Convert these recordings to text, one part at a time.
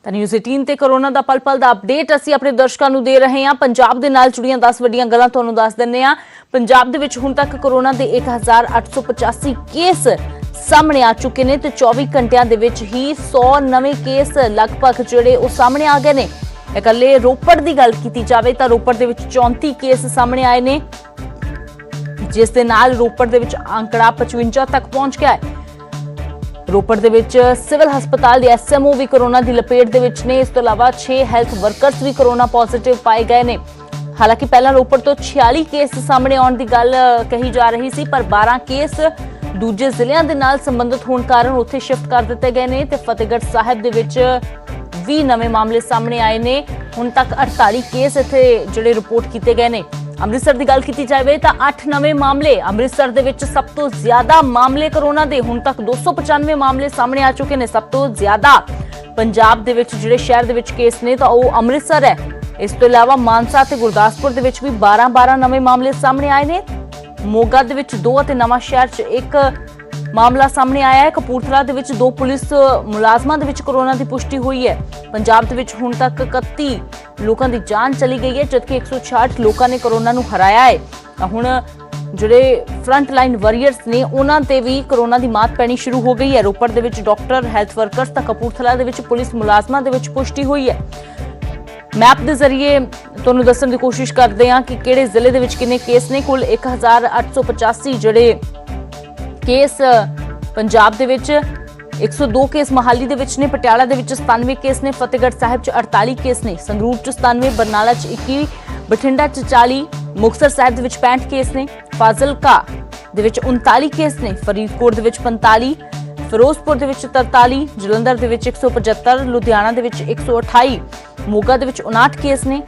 ਤਾਂ ਨਿਊਜ਼ 18 ਤੇ ਕਰੋਨਾ ਦਾ ਪਲ-ਪਲ ਦਾ ਅਪਡੇਟ ਅਸੀਂ ਆਪਣੇ ਦਰਸ਼ਕਾਂ ਨੂੰ ਦੇ ਰਹੇ ਹਾਂ। ਪੰਜਾਬ ਦੇ ਨਾਲ ਜੁੜੀਆਂ 10 ਵੱਡੀਆਂ ਗੱਲਾਂ ਤੁਹਾਨੂੰ ਦੱਸ ਦਿੰਨੇ ਆ। ਪੰਜਾਬ ਦੇ ਵਿੱਚ ਹੁਣ ਤੱਕ ਕਰੋਨਾ ਦੇ 1885 ਕੇਸ ਸਾਹਮਣੇ ਆ ਚੁੱਕੇ ਨੇ ਤੇ 24 ਘੰਟਿਆਂ ਦੇ ਵਿੱਚ ਹੀ 100 ਨਵੇਂ ਕੇਸ ਲਗਭਗ ਜਿਹੜੇ ਉਹ ਸਾਹਮਣੇ ਆ ਗਏ ਨੇ। ਇਕੱਲੇ ਰੋਪੜ ਦੀ ਗੱਲ ਕੀਤੀ ਜਾਵੇ ਤਾਂ ਰੋਪੜ ਦੇ ਵਿੱਚ 34 ਕੇਸ ਸਾਹਮਣੇ ਆਏ ਨੇ, ਜਿਸ ਦੇ ਨਾਲ ਰੋਪੜ ਦੇ ਵਿੱਚ ਅੰਕੜਾ 55 ਤੱਕ ਪਹੁੰਚ ਗਿਆ ਹੈ। ਰੋਪੜ ਦੇ ਵਿੱਚ ਸਿਵਲ ਹਸਪਤਾਲ ਦੇ ਐਸਐਮਓ ਵੀ ਕਰੋਨਾ ਦੀ ਲਪੇਟ ਦੇ ਵਿੱਚ ਨੇ। ਇਸ ਤੋਂ ਇਲਾਵਾ 6 ਹੈਲਥ ਵਰਕਰਸ ਵੀ ਕਰੋਨਾ ਪੋਜ਼ਿਟਿਵ ਪਾਏ ਗਏ ਨੇ। ਹਾਲਾਂਕਿ ਪਹਿਲਾਂ ਰੋਪੜ ਤੋਂ 46 ਕੇਸ ਸਾਹਮਣੇ ਆਉਣ ਦੀ ਗੱਲ ਕਹੀ ਜਾ ਰਹੀ ਸੀ, ਪਰ 12 ਕੇਸ ਦੂਜੇ ਜ਼ਿਲ੍ਹਿਆਂ ਦੇ ਨਾਲ ਸੰਬੰਧਿਤ ਹੋਣ ਕਾਰਨ ਉੱਥੇ ਸ਼ਿਫਟ ਕਰ ਦਿੱਤੇ ਗਏ ਨੇ ਤੇ ਫਤਿਹਗੜ੍ਹ ਸਾਹਿਬ ਦੇ ਵਿੱਚ 20 ਨਵੇਂ ਮਾਮਲੇ ਸਾਹਮਣੇ ਆਏ ਨੇ। ਹੁਣ ਤੱਕ 48 ਕੇਸ ਇੱਥੇ ਜਿਹੜੇ ਰਿਪੋਰਟ ਕੀਤੇ ਗਏ ਨੇ। ਅੰਮ੍ਰਿਤਸਰ ਦੀ ਗੱਲ ਕੀਤੀ ਜਾਵੇ ਤਾਂ 8 ਨਵੇਂ ਮਾਮਲੇ। ਅੰਮ੍ਰਿਤਸਰ ਦੇ ਵਿੱਚ ਸਭ ਤੋਂ ਜ਼ਿਆਦਾ ਮਾਮਲੇ ਕਰੋਨਾ ਦੇ ਹੁਣ ਤੱਕ 295 ਮਾਮਲੇ ਸਾਹਮਣੇ ਆ ਚੁੱਕੇ ਨੇ। ਸਭ ਤੋਂ ਜ਼ਿਆਦਾ ਪੰਜਾਬ ਦੇ ਵਿੱਚ ਜਿਹੜੇ ਸ਼ਹਿਰ ਦੇ ਵਿੱਚ ਕੇਸ ਨੇ ਤਾਂ ਉਹ ਅੰਮ੍ਰਿਤਸਰ ਹੈ। ਇਸ ਤੋਂ ਇਲਾਵਾ ਮਾਨਸਾ ਤੇ ਗੁਰਦਾਸਪੁਰ ਦੇ ਵਿੱਚ ਵੀ 12 ਨਵੇਂ ਮਾਮਲੇ ਸਾਹਮਣੇ ਆਏ ਨੇ। ਮੋਗਾ ਦੇ ਵਿੱਚ 2 ਅਤੇ ਨਵਾਂ ਸ਼ਹਿਰ 'ਚ 1 ਮਾਮਲਾ ਸਾਹਮਣੇ ਆਇਆ ਹੈ। ਕਪੂਰਥਲਾ ਦੇ ਵਿੱਚ 2 ਪੁਲਿਸ ਮੁਲਾਜ਼ਮਾਂ ਦੇ ਵਿੱਚ ਕਰੋਨਾ ਦੀ ਪੁਸ਼ਟੀ ਹੋਈ ਹੈ। ਪੰਜਾਬ ਦੇ ਵਿੱਚ ਹੁਣ ਤੱਕ 31 ਲੋਕਾਂ ਦੀ ਜਾਨ ਚਲੀ ਗਈ ਹੈ, ਜਦਕਿ 166 ਲੋਕਾਂ ਨੇ ਕਰੋਨਾ ਨੂੰ ਹਰਾਇਆ ਹੈ। ਤਾਂ ਹੁਣ ਜਿਹੜੇ ਫਰੰਟ ਲਾਈਨ ਵਾਰੀਅਰਸ ਨੇ ਉਹਨਾਂ ਤੇ ਵੀ ਕਰੋਨਾ ਦੀ ਮਾਤ ਪੈਣੀ ਸ਼ੁਰੂ ਹੋ ਗਈ ਹੈ। ਰੋਪੜ ਦੇ ਵਿੱਚ ਡਾਕਟਰ, ਹੈਲਥ ਵਰਕਰਸ ਤਾਂ ਕਪੂਰਥਲਾ ਦੇ ਵਿੱਚ ਪੁਲਿਸ ਮੁਲਾਜ਼ਮਾਂ ਦੇ ਵਿੱਚ ਪੁਸ਼ਟੀ ਹੋਈ ਹੈ। ਮੈਪ ਦੇ ਜ਼ਰੀਏ ਤੁਹਾਨੂੰ ਦੱਸਣ ਦੀ ਕੋਸ਼ਿਸ਼ ਕਰਦੇ ਹਾਂ ਕਿ ਕਿਹੜੇ ਜ਼ਿਲ੍ਹੇ ਦੇ ਵਿੱਚ ਕਿੰਨੇ ਕੇਸ ਨੇ। ਕੁੱਲ 1885 ਜਿਹੜੇ ਕੇਸ ਪੰਜਾਬ ਦੇ ਵਿੱਚ, 102 ਕੇਸ ਮੋਹਾਲੀ ਦੇ ਵਿੱਚ ਨੇ, ਪਟਿਆਲਾ ਦੇ ਵਿੱਚ 97 ਕੇਸ ਨੇ, ਫਤਿਹਗੜ੍ਹ ਸਾਹਿਬ 'ਚ 48 ਕੇਸ ਨੇ, ਸੰਗਰੂਰ 'ਚ 97, ਬਰਨਾਲਾ 'ਚ 21, ਬਠਿੰਡਾ 'ਚ 40, ਮੁਕਤਸਰ ਸਾਹਿਬ ਦੇ ਵਿੱਚ 65 ਕੇਸ ਨੇ, ਫਾਜ਼ਿਲਕਾ ਦੇ ਵਿੱਚ 39 ਕੇਸ ਨੇ, ਫਰੀਦਕੋਟ ਦੇ ਵਿੱਚ 45, ਫਿਰੋਜ਼ਪੁਰ ਦੇ ਵਿੱਚ 43, ਜਲੰਧਰ ਦੇ ਵਿੱਚ 175, ਲੁਧਿਆਣਾ ਦੇ ਵਿੱਚ 128, ਮੋਗਾ ਦੇ ਵਿੱਚ 59 ਕੇਸ ਨੇ,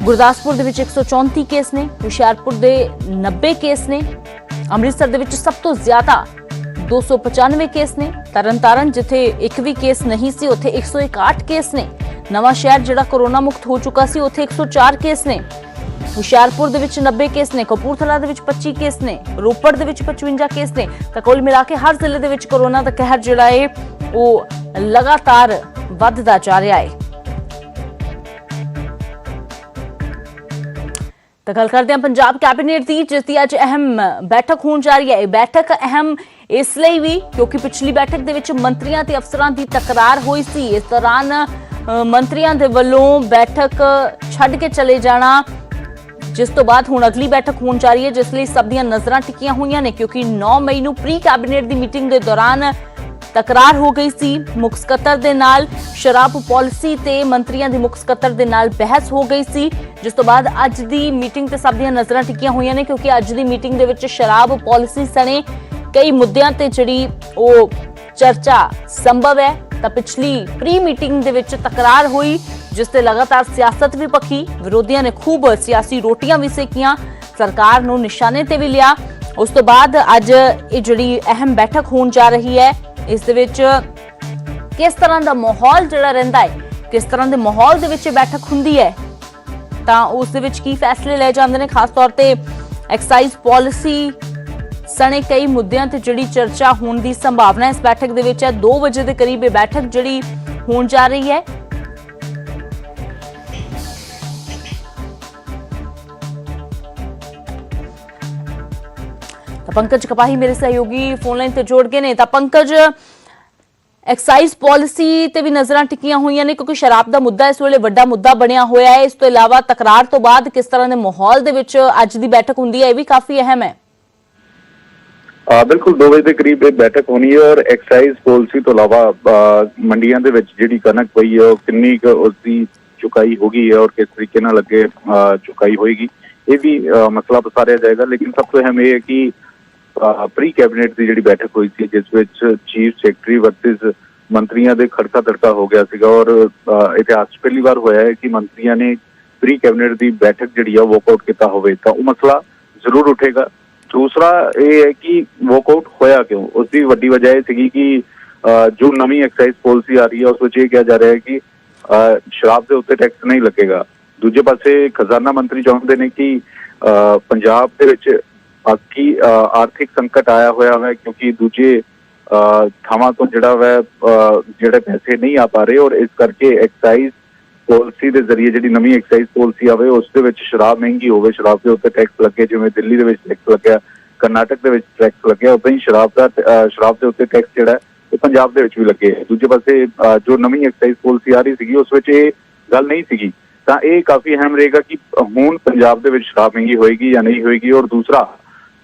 ਗੁਰਦਾਸਪੁਰ ਦੇ ਵਿੱਚ 134 ਕੇਸ ਨੇ, ਹੁਸ਼ਿਆਰਪੁਰ ਦੇ 90 ਕੇਸ ਨੇ, ਅੰਮ੍ਰਿਤਸਰ ਦੇ ਵਿੱਚ ਸਭ ਤੋਂ ਜ਼ਿਆਦਾ 295 ਕੇਸ ਨੇ, ਤਰਨਤਾਰਨ ਜਿੱਥੇ ਇੱਕ ਵੀ ਕੇਸ ਨਹੀਂ ਸੀ ਉੱਥੇ 161 ਕੇਸ ਨੇ, ਨਵਾਂ ਸ਼ਹਿਰ ਜਿਹੜਾ ਕਰੋਨਾ ਮੁਕਤ ਹੋ ਚੁੱਕਾ ਸੀ ਉੱਥੇ 104 ਕੇਸ ਨੇ, ਹੁਸ਼ਿਆਰਪੁਰ ਦੇ ਵਿੱਚ 90 ਕੇਸ ਨੇ, ਕਪੂਰਥਲਾ ਦੇ ਵਿੱਚ 25 ਕੇਸ ਨੇ, ਰੋਪੜ ਦੇ ਵਿੱਚ 55 ਕੇਸ ਨੇ। ਤਾਂ ਕੁੱਲ ਮਿਲਾ ਕੇ ਹਰ ਜ਼ਿਲ੍ਹੇ ਦੇ ਵਿੱਚ ਕਰੋਨਾ ਦਾ ਕਹਿਰ ਜਿਹੜਾ ਹੈ ਉਹ ਲਗਾਤਾਰ ਵੱਧਦਾ ਜਾ ਰਿਹਾ ਹੈ। ਤਾਂ ਗੱਲ ਕਰਦੇ ਹਾਂ ਪੰਜਾਬ ਕੈਬਨਿਟ ਦੀ, ਜਿਸ ਦੀ ਅੱਜ ਅਹਿਮ ਬੈਠਕ ਹੋਣ ਜਾ ਰਹੀ ਹੈ। ਇਹ ਬੈਠਕ ਅਹਿਮ ਇਸ ਲਈ ਵੀ ਕਿਉਂਕਿ ਪਿਛਲੀ ਬੈਠਕ ਦੇ ਵਿੱਚ ਮੰਤਰੀਆਂ ਤੇ ਅਫਸਰਾਂ ਦੀ ਤਕਰਾਰ ਹੋਈ ਸੀ। ਇਸ ਦੌਰਾਨ ਮੰਤਰੀਆਂ ਦੇ ਵੱਲੋਂ ਬੈਠਕ ਛੱਡ ਕੇ ਚਲੇ ਜਾਣਾ, ਜਿਸ ਤੋਂ ਬਾਅਦ ਹੁਣ ਅਗਲੀ ਬੈਠਕ ਹੋਣ ਜਾ ਰਹੀ ਹੈ, ਜਿਸ ਲਈ ਸਭ ਦੀਆਂ ਨਜ਼ਰਾਂ ਟਿਕੀਆਂ ਹੋਈਆਂ ਨੇ ਕਿਉਂਕਿ 9 ਮਈ ਨੂੰ ਪ੍ਰੀ ਕੈਬਨਿਟ ਦੀ ਮੀਟਿੰਗ ਦੇ ਦੌਰਾਨ ਤਕਰਾਰ ਹੋ ਗਈ ਸੀ। ਮੁੱਖ ਸਕੱਤਰ ਦੇ ਨਾਲ ਸ਼ਰਾਬ ਪਾਲਿਸੀ ਤੇ ਮੰਤਰੀਆਂ ਦੀ ਮੁੱਖ ਸਕੱਤਰ ਦੇ ਨਾਲ ਬਹਿਸ ਹੋ ਗਈ ਸੀ, ਜਿਸ ਤੋਂ ਬਾਅਦ ਅੱਜ ਦੀ ਮੀਟਿੰਗ ਤੇ ਸਭ ਦੀਆਂ ਨਜ਼ਰਾਂ ਟਿਕੀਆਂ ਹੋਈਆਂ ਨੇ ਕਿਉਂਕਿ ਅੱਜ ਦੀ ਮੀਟਿੰਗ ਦੇ ਵਿੱਚ ਸ਼ਰਾਬ ਪਾਲਿਸੀ ਸਣੇ ਕਈ ਮੁੱਦਿਆਂ ਤੇ ਜਿਹੜੀ ਉਹ ਚਰਚਾ ਸੰਭਵ ਹੈ। ਤਾਂ ਪਿਛਲੀ ਪ੍ਰੀ ਮੀਟਿੰਗ ਦੇ ਵਿੱਚ ਤਕਰਾਰ ਹੋਈ, ਜਿਸ ਤੇ ਲਗਾਤਾਰ ਸਿਆਸਤ ਵੀ ਪੱਖੀ, ਵਿਰੋਧੀਆਂ ਨੇ ਖੂਬ ਸਿਆਸੀ ਰੋਟੀਆਂ ਵੀ ਸੇਕੀਆਂ, ਸਰਕਾਰ ਨੂੰ ਨਿਸ਼ਾਨੇ ਤੇ ਵੀ ਲਿਆ। ਉਸ ਤੋਂ ਬਾਅਦ ਅੱਜ ਇਹ ਜਿਹੜੀ ਅਹਿਮ ਬੈਠਕ ਹੋਣ ਜਾ ਰਹੀ ਹੈ, ਇਸ ਦੇ ਵਿੱਚ ਕਿਸ ਤਰ੍ਹਾਂ ਦਾ ਮਾਹੌਲ ਜਿਹੜਾ ਰਹਿੰਦਾ ਹੈ, ਕਿਸ ਤਰ੍ਹਾਂ ਦੇ ਮਾਹੌਲ ਦੇ ਵਿੱਚ ਬੈਠਕ ਹੁੰਦੀ ਹੈ, ਤਾਂ ਉਸ ਦੇ ਵਿੱਚ ਕੀ ਫੈਸਲੇ ਲਏ ਜਾਂਦੇ ਨੇ। ਖਾਸ ਤੌਰ ਤੇ ਐਕਸਾਈਜ਼ ਪਾਲਿਸੀ ਸਣੇ ਕਈ ਮੁੱਦਿਆਂ ਤੇ ਜਿਹੜੀ ਚਰਚਾ ਹੋਣ ਦੀ ਸੰਭਾਵਨਾ ਇਸ ਬੈਠਕ ਦੇ ਵਿੱਚ ਹੈ। 2 ਵਜੇ ਦੇ ਕਰੀਬ ਇਹ ਬੈਠਕ ਜਿਹੜੀ ਹੋਣ ਜਾ ਰਹੀ ਹੈ। ਤਾਂ ਪੰਕਜ ਕਪਾਹੀ ਮੇਰੇ ਸਹਿਯੋਗੀ ਫੋਨ ਲਾਈਨ ਤੇ ਜੋੜ ਗਏ ਨੇ। ਤਾਂ ਪੰਕਜ, ਐਕਸਾਈਜ਼ ਪਾਲਿਸੀ ਤੇ ਵੀ ਨਜ਼ਰਾਂ ਟਿਕੀਆਂ ਹੋਈਆਂ ਨੇ ਕਿਉਂਕਿ ਸ਼ਰਾਬ ਦਾ ਮੁੱਦਾ ਇਸ ਵੇਲੇ ਵੱਡਾ ਮੁੱਦਾ ਬਣਿਆ ਹੋਇਆ ਹੈ। ਇਸ ਤੋਂ ਇਲਾਵਾ ਤਕਰਾਰ ਤੋਂ ਬਾਅਦ ਕਿਸ ਤਰ੍ਹਾਂ ਦੇ ਮਾਹੌਲ ਦੇ ਵਿੱਚ ਅੱਜ ਦੀ ਬੈਠਕ ਹੁੰਦੀ ਹੈ, ਇਹ ਵੀ ਕਾਫੀ ਅਹਿਮ ਹੈ। ਬਿਲਕੁਲ 2 ਵਜੇ ਦੇ ਕਰੀਬ ਇਹ ਬੈਠਕ ਹੋਣੀ ਹੈ ਔਰ ਐਕਸਾਈਜ਼ ਪਾਲਿਸੀ ਤੋਂ ਇਲਾਵਾ ਮੰਡੀਆਂ ਦੇ ਵਿੱਚ ਜਿਹੜੀ ਕਣਕ ਪਈ ਹੈ ਉਹ ਕਿੰਨੀ ਕੁ ਉਸਦੀ ਚੁਕਾਈ ਹੋ ਗਈ ਹੈ ਔਰ ਕਿਸ ਤਰੀਕੇ ਨਾਲ ਅੱਗੇ ਚੁਕਾਈ ਹੋਏਗੀ, ਇਹ ਵੀ ਮਸਲਾ ਪਸਾਰਿਆ ਜਾਏਗਾ। ਲੇਕਿਨ ਸਭ ਤੋਂ ਅਹਿਮ ਇਹ ਹੈ ਕਿ ਪ੍ਰੀ ਕੈਬਨਿਟ ਦੀ ਜਿਹੜੀ ਬੈਠਕ ਹੋਈ ਸੀ, ਜਿਸ ਵਿੱਚ ਚੀਫ ਸੈਕਟਰੀ ਵਰਸਸ ਮੰਤਰੀਆਂ ਦੇ ਖੜਕਾ ਤੜਕਾ ਹੋ ਗਿਆ ਸੀਗਾ ਔਰ ਇਤਿਹਾਸ 'ਚ ਪਹਿਲੀ ਵਾਰ ਹੋਇਆ ਹੈ ਕਿ ਮੰਤਰੀਆਂ ਨੇ ਪ੍ਰੀ ਕੈਬਨਿਟ ਦੀ ਬੈਠਕ ਜਿਹੜੀ ਆ ਵਾਕਆਊਟ ਕੀਤਾ ਹੋਵੇ, ਤਾਂ ਉਹ ਮਸਲਾ ਜ਼ਰੂਰ ਉੱਠੇਗਾ। ਦੂਸਰਾ ਇਹ ਹੈ ਕਿ ਵਾਕਆਊਟ ਹੋਇਆ ਕਿਉਂ, ਉਸਦੀ ਵੱਡੀ ਵਜ੍ਹਾ ਇਹ ਸੀਗੀ ਕਿ ਜੋ ਨਵੀਂ ਐਕਸਾਈਜ਼ ਪਾਲਿਸੀ ਆ ਰਹੀ ਹੈ ਉਸ ਵਿੱਚ ਇਹ ਕਿਹਾ ਜਾ ਰਿਹਾ ਹੈ ਕਿ ਸ਼ਰਾਬ ਦੇ ਉੱਤੇ ਟੈਕਸ ਨਹੀਂ ਲੱਗੇਗਾ। ਦੂਜੇ ਪਾਸੇ ਖਜ਼ਾਨਾ ਮੰਤਰੀ ਚਾਹੁੰਦੇ ਨੇ ਕਿ ਪੰਜਾਬ ਦੇ ਵਿੱਚ ਬਾਕੀ ਆਰਥਿਕ ਸੰਕਟ ਆਇਆ ਹੋਇਆ ਹੈ ਕਿਉਂਕਿ ਦੂਜੇ ਥਾਵਾਂ ਤੋਂ ਜਿਹੜਾ ਵੈ ਜਿਹੜੇ ਪੈਸੇ ਨਹੀਂ ਆ ਪਾ ਰਹੇ, ਔਰ ਇਸ ਕਰਕੇ ਐਕਸਾਈਜ਼ ਪਾਲਿਸੀ ਦੇ ਜ਼ਰੀਏ ਜਿਹੜੀ ਨਵੀਂ ਐਕਸਾਈਜ਼ ਪਾਲਿਸੀ ਆਵੇ ਉਸ ਦੇ ਵਿੱਚ ਸ਼ਰਾਬ ਮਹਿੰਗੀ ਹੋਵੇ, ਸ਼ਰਾਬ ਦੇ ਉੱਤੇ ਟੈਕਸ ਲੱਗੇ, ਜਿਵੇਂ ਦਿੱਲੀ ਦੇ ਵਿੱਚ ਟੈਕਸ ਲੱਗਿਆ, ਕਰਨਾਟਕ ਦੇ ਵਿੱਚ ਟੈਕਸ ਲੱਗਿਆ, ਉਦਾਂ ਹੀ ਸ਼ਰਾਬ ਦੇ ਉੱਤੇ ਟੈਕਸ ਜਿਹੜਾ ਉਹ ਪੰਜਾਬ ਦੇ ਵਿੱਚ ਵੀ ਲੱਗੇ। ਦੂਜੇ ਪਾਸੇ ਜੋ ਨਵੀਂ ਐਕਸਾਈਜ਼ ਪਾਲਿਸੀ ਆ ਰਹੀ ਸੀਗੀ ਉਸ ਵਿੱਚ ਇਹ ਗੱਲ ਨਹੀਂ ਸੀਗੀ, ਤਾਂ ਇਹ ਕਾਫੀ ਅਹਿਮ ਰਹੇਗਾ ਕਿ ਹੁਣ ਪੰਜਾਬ ਦੇ ਵਿੱਚ ਸ਼ਰਾਬ ਮਹਿੰਗੀ ਹੋਏਗੀ ਜਾਂ ਨਹੀਂ ਹੋਏਗੀ। ਔਰ ਦੂਸਰਾ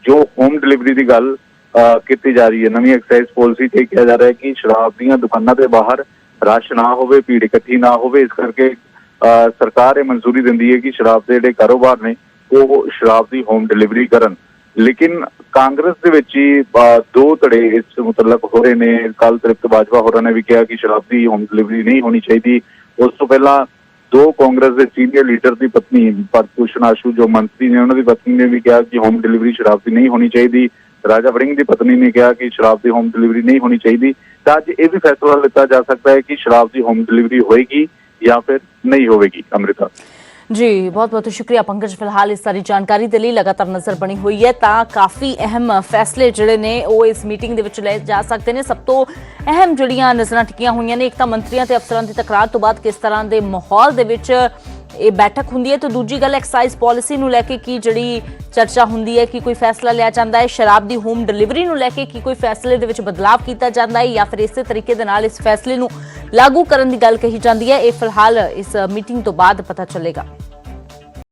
ਜੋ ਹੋਮ ਡਿਲੀਵਰੀ ਦੀ ਗੱਲ ਕੀਤੀ ਜਾ ਰਹੀ ਹੈ ਨਵੀਂ ਐਕਸਾਈਜ਼ ਪਾਲਿਸੀ ਤੇ, ਕਿਹਾ ਜਾ ਰਿਹਾ ਹੈ ਕਿ ਸ਼ਰਾਬ ਦੀਆਂ ਦੁਕਾਨਾਂ ਦੇ ਬਾਹਰ ਰਸ਼ ਨਾ ਹੋਵੇ, ਭੀੜ ਇਕੱਠੀ ਨਾ ਹੋਵੇ, ਇਸ ਕਰਕੇ ਸਰਕਾਰ ਇਹ ਮਨਜ਼ੂਰੀ ਦਿੰਦੀ ਹੈ ਕਿ ਸ਼ਰਾਬ ਦੇ ਜਿਹੜੇ ਕਾਰੋਬਾਰ ਨੇ ਉਹ ਸ਼ਰਾਬ ਦੀ ਹੋਮ ਡਿਲੀਵਰੀ ਕਰਨ। ਲੇਕਿਨ ਕਾਂਗਰਸ ਦੇ ਵਿੱਚ ਹੀ ਦੋ ਧੜੇ ਇਸ ਮੁਤਲਕ ਹੋ ਰਹੇ ਨੇ। ਕੱਲ ਤ੍ਰਿਪਤ ਬਾਜਵਾ ਹੋਰਾਂ ਨੇ ਵੀ ਕਿਹਾ ਕਿ ਸ਼ਰਾਬ ਦੀ ਹੋਮ ਡਿਲੀਵਰੀ ਨਹੀਂ ਹੋਣੀ ਚਾਹੀਦੀ। ਉਸ ਤੋਂ ਪਹਿਲਾਂ ਦੋ ਕਾਂਗਰਸ ਦੇ ਸੀਨੀਅਰ ਲੀਡਰ ਦੀ ਪਤਨੀ ਭਰਤਭੂਸ਼ਣ ਆਸ਼ੂ ਜੋ ਮੰਤਰੀ ਨੇ ਉਹਨਾਂ ਦੀ ਪਤਨੀ ਨੇ ਵੀ ਕਿਹਾ ਕਿ ਹੋਮ ਡਿਲੀਵਰੀ ਸ਼ਰਾਬ ਦੀ ਨਹੀਂ ਹੋਣੀ ਚਾਹੀਦੀ। ਰਾਜਾ ਵੜਿੰਗ ਦੀ ਪਤਨੀ ਨੇ ਕਿਹਾ ਕਿ ਸ਼ਰਾਬ ਦੀ ਹੋਮ ਡਿਲੀਵਰੀ ਨਹੀਂ ਹੋਣੀ ਚਾਹੀਦੀ। ਤਾਂ ਅੱਜ ਇਹ ਵੀ ਫੈਸਲਾ ਲਿੱਤਾ ਜਾ ਸਕਦਾ ਹੈ ਕਿ ਸ਼ਰਾਬ ਦੀ ਹੋਮ ਡਿਲੀਵਰੀ ਹੋਏਗੀ ਜਾਂ ਫਿਰ ਨਹੀਂ ਹੋਵੇਗੀ। ਅੰਮ੍ਰਿਤਾ जी, बहुत बहुत शुक्रिया पंकज। फिलहाल इस सारी जानकारी के लिए लगातार नज़र बनी हुई है, तो काफ़ी अहम फैसले जिहड़े ने वो इस मीटिंग दे विच ले जा सकते हैं। सब तो अहम जिहड़ियां नज़रां टिकियां हुई ने, एक तो मंत्रियों ते अफसरां की तकरार तो बाद किस तरह के माहौल दे विच ये बैठक हुंदी है, तो दूजी गल एक्साइज पॉलिसी नूं लैके की जिहड़ी चर्चा हुंदी है कि कोई फैसला लिया जाता है, शराब की होम डिलीवरी नूं लैके की कोई फैसले दे विच बदलाव किया जाता है या फिर इस तरीके दे नाल इस फैसले नूं लागू करन दी गल कही जाती है। ये फिलहाल इस मीटिंग तो बाद पता चलेगा।